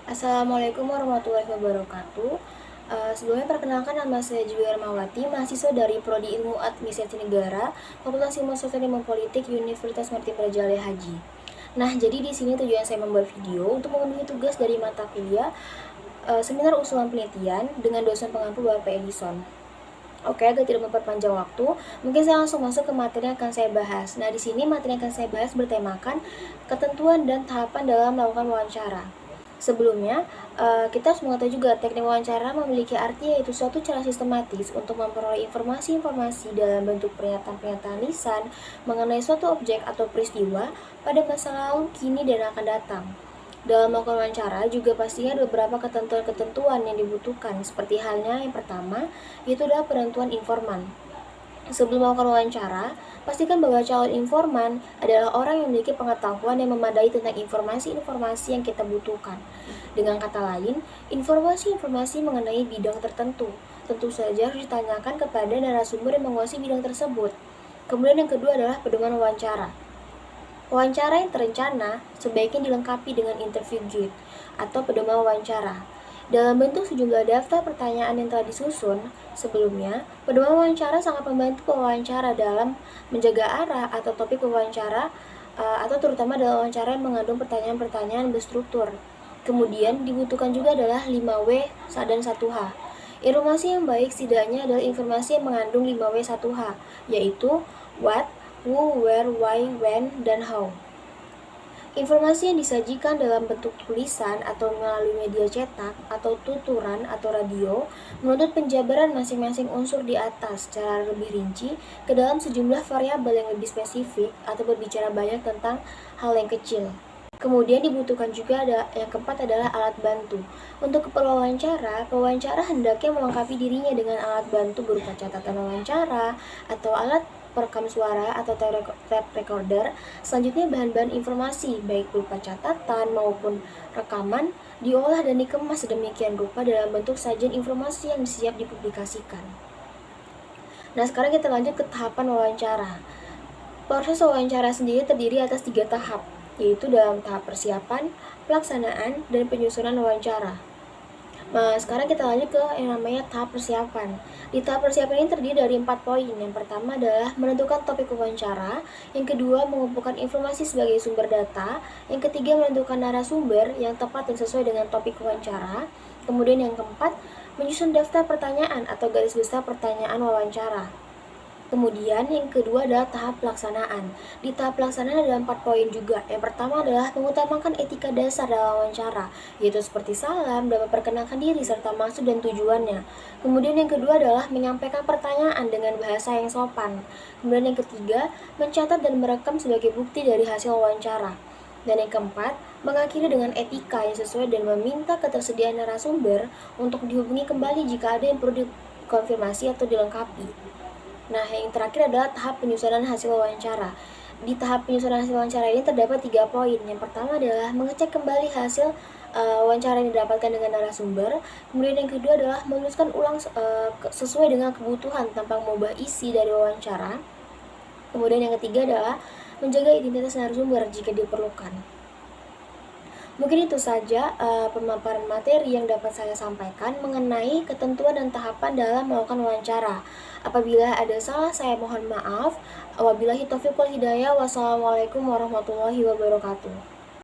Assalamualaikum warahmatullahi wabarakatuh. Sebelumnya perkenalkan, nama saya Julia Hermawati, mahasiswa dari Prodi Ilmu Administrasi Negara, Fakultas Ilmu Sosial dan Politik, Universitas Martin Prajalaya Haji. Nah, jadi di sini tujuan saya membuat video untuk memenuhi tugas dari mata kuliah seminar usulan penelitian dengan dosen pengampu Bapak Edison. Oke, agar tidak memperpanjang waktu, mungkin saya langsung masuk ke materi yang akan saya bahas. Nah, di sini materi yang akan saya bahas bertemakan ketentuan dan tahapan dalam melakukan wawancara. Sebelumnya, kita harus mengetahui juga teknik wawancara memiliki arti yaitu suatu cara sistematis untuk memperoleh informasi-informasi dalam bentuk pernyataan-pernyataan lisan mengenai suatu objek atau peristiwa pada masa lalu, kini, dan akan datang. Dalam melakukan wawancara juga pastinya ada beberapa ketentuan-ketentuan yang dibutuhkan, seperti halnya yang pertama, yaitu adalah penentuan informan. Sebelum melakukan wawancara, pastikan bahwa calon informan adalah orang yang memiliki pengetahuan yang memadai tentang informasi-informasi yang kita butuhkan. Dengan kata lain, informasi-informasi mengenai bidang tertentu tentu saja harus ditanyakan kepada narasumber yang menguasai bidang tersebut. Kemudian yang kedua adalah pedoman wawancara. Wawancara yang terencana sebaiknya dilengkapi dengan interview guide atau pedoman wawancara. Dalam bentuk sejumlah daftar pertanyaan yang telah disusun sebelumnya, pedoman wawancara sangat membantu pewawancara dalam menjaga arah atau topik wawancara atau terutama dalam wawancara yang mengandung pertanyaan-pertanyaan berstruktur. Kemudian dibutuhkan juga adalah 5W dan 1H. Informasi yang baik setidaknya adalah informasi yang mengandung 5W 1H, yaitu what, who, where, why, when, dan how. Informasi yang disajikan dalam bentuk tulisan atau melalui media cetak atau tuturan atau radio menuntut penjabaran masing-masing unsur di atas secara lebih rinci ke dalam sejumlah variabel yang lebih spesifik atau berbicara banyak tentang hal yang kecil. Kemudian dibutuhkan juga yang keempat adalah alat bantu. Untuk keperluan wawancara, pewawancara hendaknya melengkapi dirinya dengan alat bantu berupa catatan wawancara atau alat perekam suara atau tape recorder. Selanjutnya bahan-bahan informasi baik berupa catatan maupun rekaman diolah dan dikemas sedemikian rupa dalam bentuk sajian informasi yang siap dipublikasikan. Nah, sekarang kita lanjut ke tahapan wawancara. Proses wawancara sendiri terdiri atas 3 tahap, yaitu dalam tahap persiapan, pelaksanaan, dan penyusunan wawancara. Nah, sekarang kita lanjut ke yang namanya tahap persiapan. Di tahap persiapan ini terdiri dari 4 poin. Yang pertama adalah menentukan topik wawancara, yang kedua mengumpulkan informasi sebagai sumber data, yang ketiga menentukan narasumber yang tepat dan sesuai dengan topik wawancara, kemudian yang keempat menyusun daftar pertanyaan atau garis besar pertanyaan wawancara. Kemudian yang kedua adalah tahap pelaksanaan. Di tahap pelaksanaan ada 4 poin juga. Yang pertama adalah mengutamakan etika dasar dalam wawancara, yaitu seperti salam, dapat perkenalkan diri, serta maksud dan tujuannya. Kemudian yang kedua adalah menyampaikan pertanyaan dengan bahasa yang sopan. Kemudian yang ketiga, mencatat dan merekam sebagai bukti dari hasil wawancara. Dan yang keempat, mengakhiri dengan etika yang sesuai dan meminta ketersediaan narasumber untuk dihubungi kembali jika ada yang perlu dikonfirmasi atau dilengkapi. Nah, yang terakhir adalah tahap penyusunan hasil wawancara. Di tahap penyusunan hasil wawancara ini terdapat 3 poin. Yang pertama adalah mengecek kembali hasil wawancara yang didapatkan dengan narasumber. Kemudian yang kedua adalah menuliskan ulang sesuai dengan kebutuhan tanpa mengubah isi dari wawancara. Kemudian yang ketiga adalah menjaga identitas narasumber jika diperlukan. Mungkin itu saja pemaparan materi yang dapat saya sampaikan mengenai ketentuan dan tahapan dalam melakukan wawancara. Apabila ada salah, saya mohon maaf. Wabillahi taufiq wal hidayah. Wassalamualaikum warahmatullahi wabarakatuh.